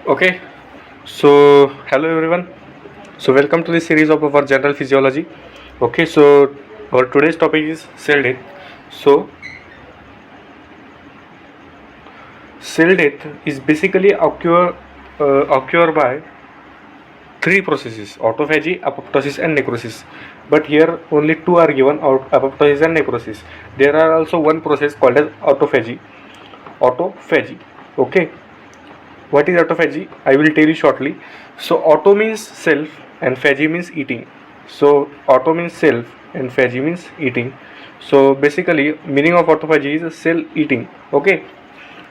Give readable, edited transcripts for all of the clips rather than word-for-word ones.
Okay, so hello everyone. So welcome to this series of our general physiology. Okay, so our today's topic is cell death. So cell death is basically occur by three processes: autophagy, apoptosis, and necrosis. But here only two are given: apoptosis and necrosis. There are also one process called as autophagy. Autophagy. Okay, what is autophagy? I will tell you shortly. So auto means self and phagy means eating. So auto means self and phagy means eating. So basically meaning of autophagy is cell eating. Okay.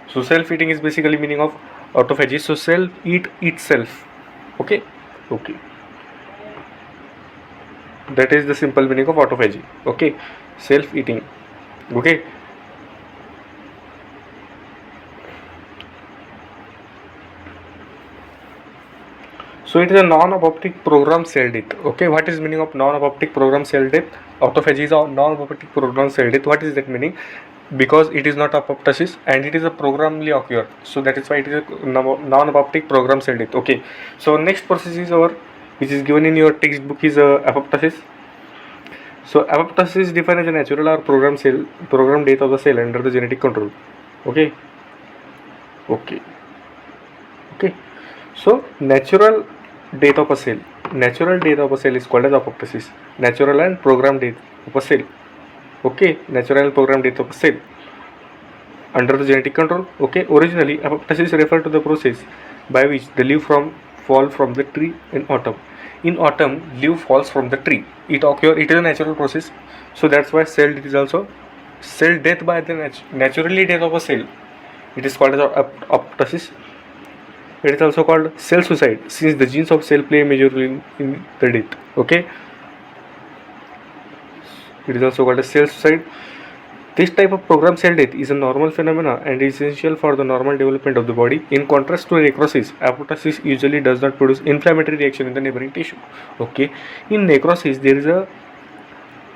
So self eating is basically meaning of autophagy. So cell eat itself. Okay. Okay. That is the simple meaning of autophagy. Okay. Self eating. Okay. So it is a non-apoptic program cell death. Okay, what is meaning of non-apoptic program cell death? Autophagy is a non-apoptic program cell death. What is that meaning? Because it is not apoptosis and it is a programmally occur. So that is why it is a non-apoptic program cell death. Okay. So next process is our, which is given in your textbook, is apoptosis. So apoptosis is defined as a natural or program death of the cell under the genetic control. Okay. Okay. Okay. So natural death of a cell is called as apoptosis. Natural and programmed death of a cell. Okay, natural and programmed death of a cell under the genetic control. Okay, originally apoptosis referred to the process by which the leaf fall from the tree in autumn. In autumn, leaf falls from the tree. It is a natural process. So that's why cell death is also cell death by the naturally death of a cell. It is called as apoptosis. It is also called cell suicide since the genes of cell play a major role in the death. Okay, it is also called a cell suicide. This type of programmed cell death is a normal phenomena and is essential for the normal development of the body. In contrast to necrosis, apoptosis usually does not produce inflammatory reaction in the neighboring tissue. Okay, in necrosis there is a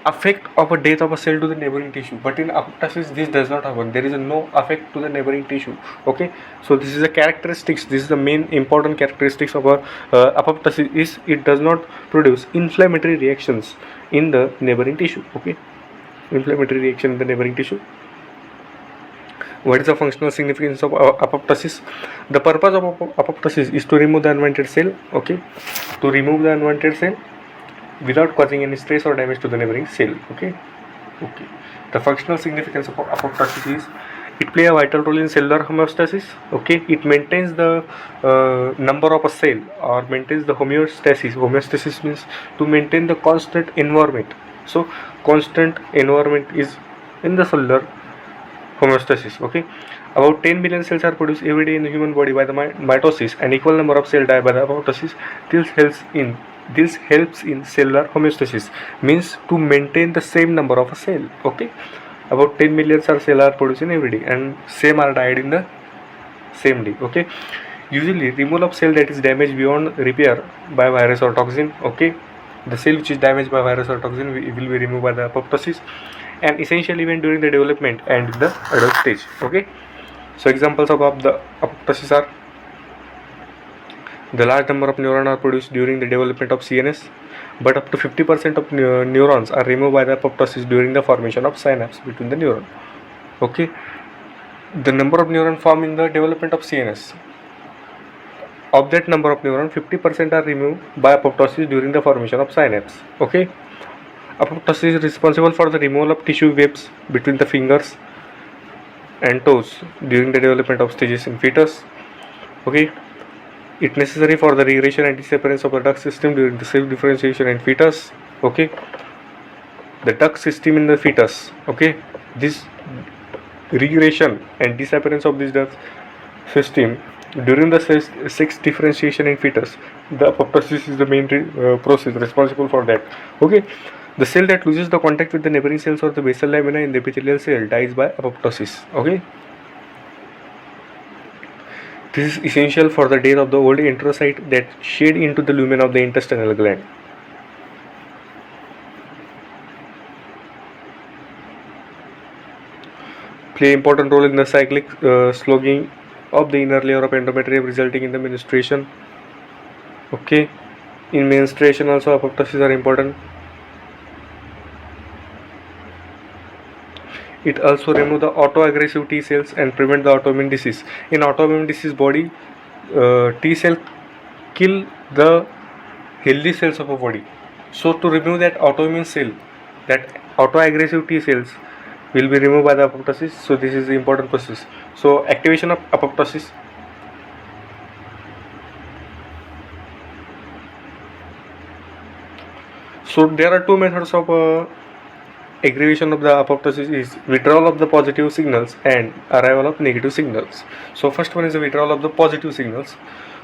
effect of a death of a cell to the neighboring tissue, but in apoptosis this does not happen. There is no effect to the neighboring tissue. Okay, so this is a characteristics, this is the main important characteristics of a apoptosis is it does not produce inflammatory reactions in the neighboring tissue. Okay, inflammatory reaction in the neighboring tissue. What is the functional significance of apoptosis? The purpose of apoptosis is to remove the unwanted cell. Okay, to remove the unwanted cell without causing any stress or damage to the neighboring cell. Okay. The functional significance of apoptosis is it play a vital role in cellular homeostasis. Okay, it maintains the number of a cell or maintains the homeostasis. Homeostasis means to maintain the constant environment. So constant environment is in the cellular homeostasis. Okay, about 10 billion cells are produced every day in the human body by the mitosis, and equal number of cells die by the apoptosis. This helps in cellular homeostasis, means to maintain the same number of a cell. Okay, about 10 million cells are produced in every day and same are died in the same day. Okay, usually removal of cell that is damaged beyond repair by virus or toxin. Okay, the cell which is damaged by virus or toxin will be removed by the apoptosis, an essential event during the development and the adult stage. Okay, so examples of the apoptosis are: the large number of neurons are produced during the development of CNS, but up to 50% of neurons are removed by the apoptosis during the formation of synapse between the neuron. Okay, the number of neurons formed in the development of CNS. Of that number of neurons, 50% are removed by apoptosis during the formation of synapse. Okay, apoptosis is responsible for the removal of tissue webs between the fingers and toes during the development of stages in fetus. Okay, it necessary for the regression and disappearance of the duct system during the self-differentiation in fetus. Okay, the duct system in the fetus. Okay, this regression and disappearance of this duct system during the sex differentiation in fetus, the apoptosis is the main process responsible for that. Okay, the cell that loses the contact with the neighboring cells or the basal lamina in the epithelial cell dies by apoptosis. Okay, this is essential for the death of the old enterocyte that shed into the lumen of the intestinal gland. Play important role in the cyclic slogging of the inner layer of endometrium resulting in the menstruation. Okay, in menstruation also apoptosis are important. It also remove the autoaggressive T cells and prevent the autoimmune disease. In autoimmune disease body, T cell kill the healthy cells of a body. So to remove that autoimmune cell, that autoaggressive T cells will be removed by the apoptosis. So this is the important process. So activation of apoptosis. So there are two methods of aggravation of the apoptosis is withdrawal of the positive signals and arrival of negative signals. So first one is the withdrawal of the positive signals.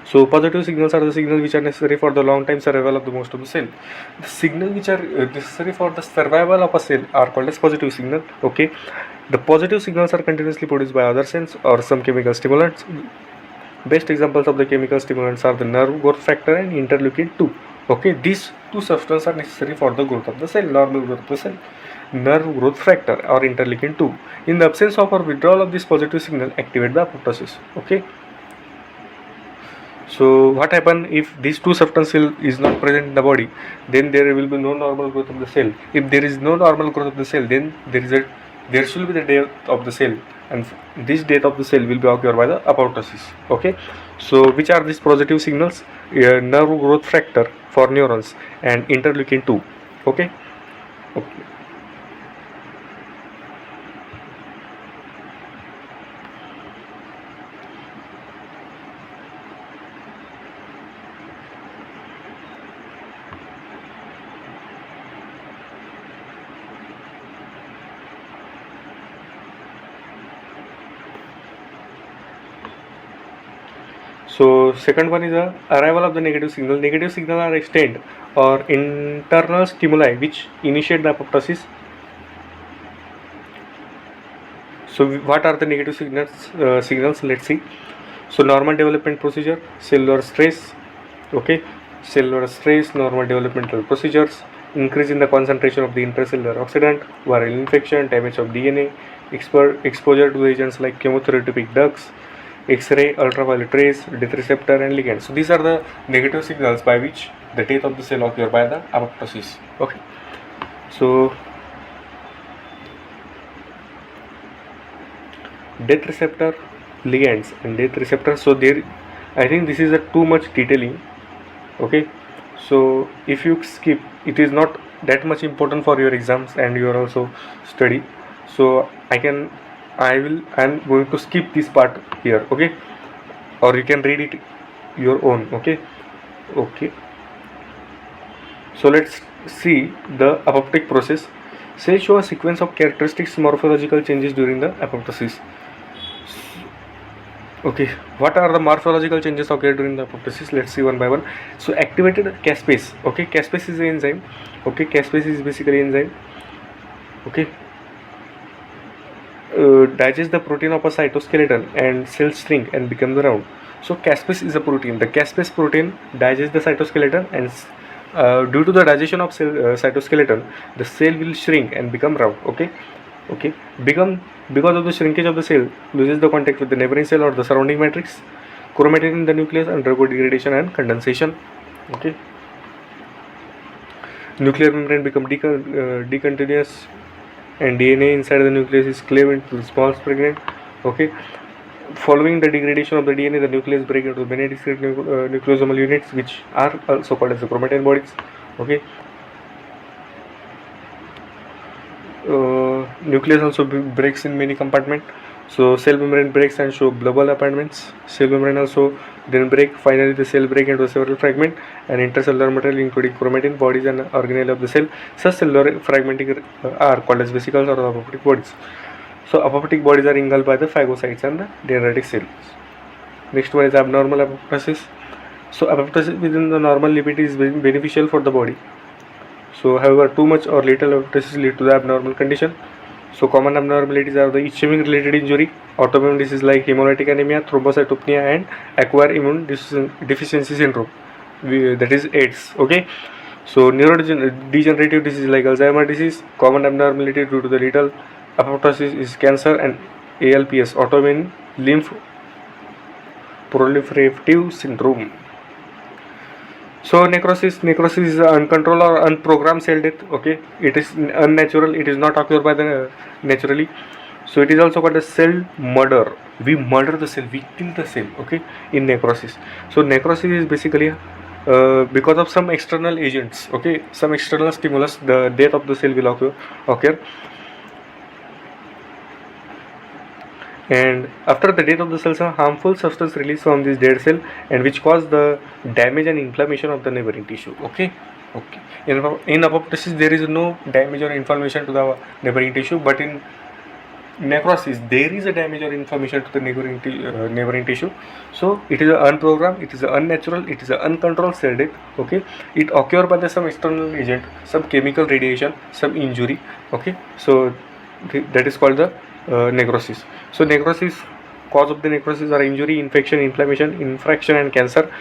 So positive signals are the signals which are necessary for the long time survival of the most of the cell. The signals which are necessary for the survival of a cell are called as positive signal. Okay, the positive signals are continuously produced by other cells or some chemical stimulants. Best examples of the chemical stimulants are the nerve growth factor and interleukin 2. Okay, these two substances are necessary for the growth of the cell, normal growth of the cell. Nerve growth factor or interleukin 2. In the absence of or withdrawal of this positive signal, activate the apoptosis. Okay. So what happens if these two substances is not present in the body? Then there will be no normal growth of the cell. If there is no normal growth of the cell, then there should be the death of the cell, and this death of the cell will be occurred by the apoptosis. Okay. So which are these positive signals? Nerve growth factor for neurons and interleukin 2. Okay. Okay. So second one is the arrival of the negative signal. Negative signal are extend or internal stimuli which initiate the apoptosis. So what are the negative signals? Let's see. So normal development procedure, cellular stress. Okay, cellular stress, normal developmental procedures, increase in the concentration of the intracellular oxidant, viral infection, damage of DNA, exposure to agents like chemotherapeutic drugs, X-ray, ultraviolet rays, death receptor and ligand. So these are the negative signals by which the death of the cell occurs by the apoptosis. Okay. So death receptor, ligands and death receptor. So there, I think this is a too much detailing. Okay. So if you skip, it is not that much important for your exams and you are also study. So I am going to skip this part here. Okay, or you can read it your own. Okay. So let's see the apoptic process. Cells show a sequence of characteristics morphological changes during the apoptosis. Okay, what are the morphological changes occurred during the apoptosis? Let's see one by one. So activated caspase. Okay, caspase is an enzyme. Okay, caspase is basically enzyme. Okay, digest the protein of a cytoskeleton and cells shrink and become round. So caspase is a protein. The caspase protein digests the cytoskeleton and due to the digestion of cytoskeleton, the cell will shrink and become round. Okay, because of the shrinkage of the cell loses the contact with the neighboring cell or the surrounding matrix, chromatin in the nucleus undergo degradation and condensation. Okay, nuclear membrane become decontinuous and DNA inside the nucleus is cleaved into the small fragment. Okay, following the degradation of the DNA, the nucleus break into many discrete nucleosomal units which are also called as the chromatin bodies. Okay, nucleus also breaks in many compartments. So cell membrane breaks and show global apartments. Cell membrane also then break. Finally, the cell break into several fragments and intercellular material including chromatin, bodies and organelle of the cell. Such cellular fragmenting are called as vesicles or apoptic bodies. So apoptic bodies are engulfed by the phagocytes and the dendritic cells. Next one is abnormal apoptosis. So apoptosis within the normal limit is beneficial for the body. So however, too much or little apoptosis lead to the abnormal condition. So common abnormalities are the ischemic related injury, autoimmune disease like hemolytic anemia, thrombocytopenia and acquired immune deficiency syndrome, that is AIDS. Okay, so neurodegenerative disease like Alzheimer's disease, common abnormality due to the lethal apoptosis is cancer and ALPS, autoimmune proliferative syndrome. So necrosis is uncontrolled or unprogrammed cell death. Okay, it is unnatural. It is not occurred by the naturally. So it is also called a cell murder. We murder the cell. We kill the cell. Okay, in necrosis. So necrosis is basically because of some external agents. Okay, some external stimulus, the death of the cell will occur. And after the death of the cells, a harmful substance released from this dead cell and which cause the damage and inflammation of the neighboring tissue. Okay. In apoptosis there is no damage or inflammation to the neighboring tissue, but in necrosis there is a damage or inflammation to the neighboring tissue. So it is unprogrammed, it is unnatural, it is uncontrolled cell death. Okay, it occurs by some external agent, some chemical radiation, some injury. Okay, so that is called the necrosis. So necrosis, cause of the necrosis are injury, infection, inflammation, infraction and cancer.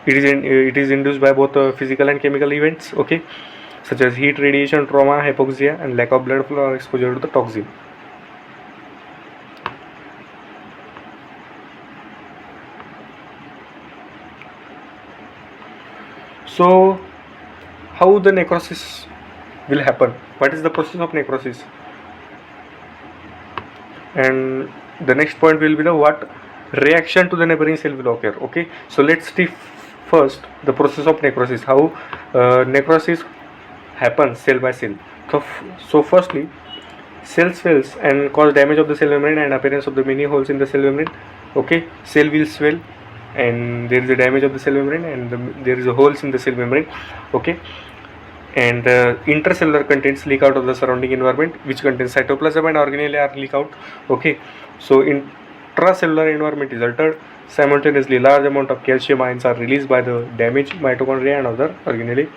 It is induced by both physical and chemical events, okay, such as heat, radiation, trauma, hypoxia and lack of blood flow or exposure to the toxin. So how the necrosis will happen? What is the process of necrosis? And the next point will be the what reaction to the neighboring cell will occur. Okay, so let's see first the process of necrosis, how necrosis happens cell by cell. So firstly, cell swells and cause damage of the cell membrane and appearance of the many holes in the cell membrane. Okay, cell will swell and there is a damage of the cell membrane and there is a holes in the cell membrane. Okay, and intercellular contents leak out of the surrounding environment, which contains cytoplasm and organelle are leak out. Okay, so intracellular environment is altered. Simultaneously, large amount of calcium ions are released by the damaged mitochondria and other organelle.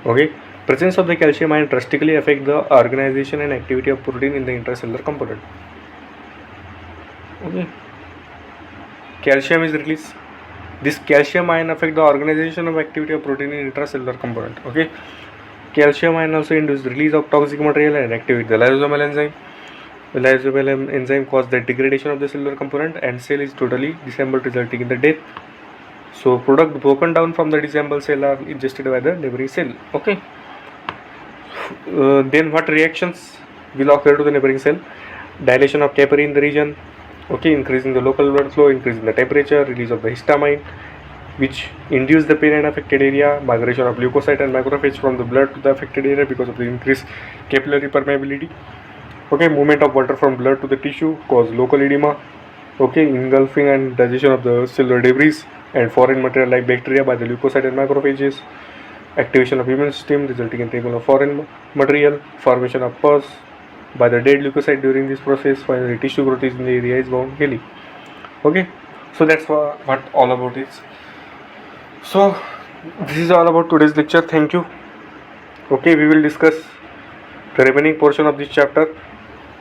Okay, presence of the calcium ion drastically affect the organization and activity of protein in the intracellular component. Okay, calcium is released. This calcium ion affect the organization of activity of protein in intracellular component. Okay, calcium ion also induce release of toxic material and activate the lysosomal enzyme. The lysosomal enzyme cause the degradation of the cellular component and cell is totally disassembled, resulting in the death. So product broken down from the disassembled cell are ingested by the neighboring cell. Okay, then what reactions will occur to the neighboring cell? Dilation of capillary in the region. Okay, increasing the local blood flow, increasing the temperature, release of the histamine, which induce the pain and affected area, migration of leukocyte and macrophage from the blood to the affected area because of the increased capillary permeability. Okay, movement of water from blood to the tissue cause local edema. Okay, engulfing and digestion of the cellular debris and foreign material like bacteria by the leukocyte and macrophages. Activation of immune system resulting in removal of foreign material, formation of pus by the dead leukocyte during this process. Finally, tissue growth in the area is bound healing. Okay, so that's what all about is. So this is all about today's lecture. Thank you. Okay, we will discuss the remaining portion of this chapter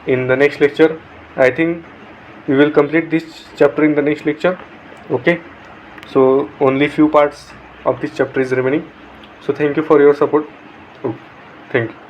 in the next lecture. I think we will complete this chapter in the next lecture. Okay, so only few parts of this chapter is remaining. So thank you for your support. Thank you.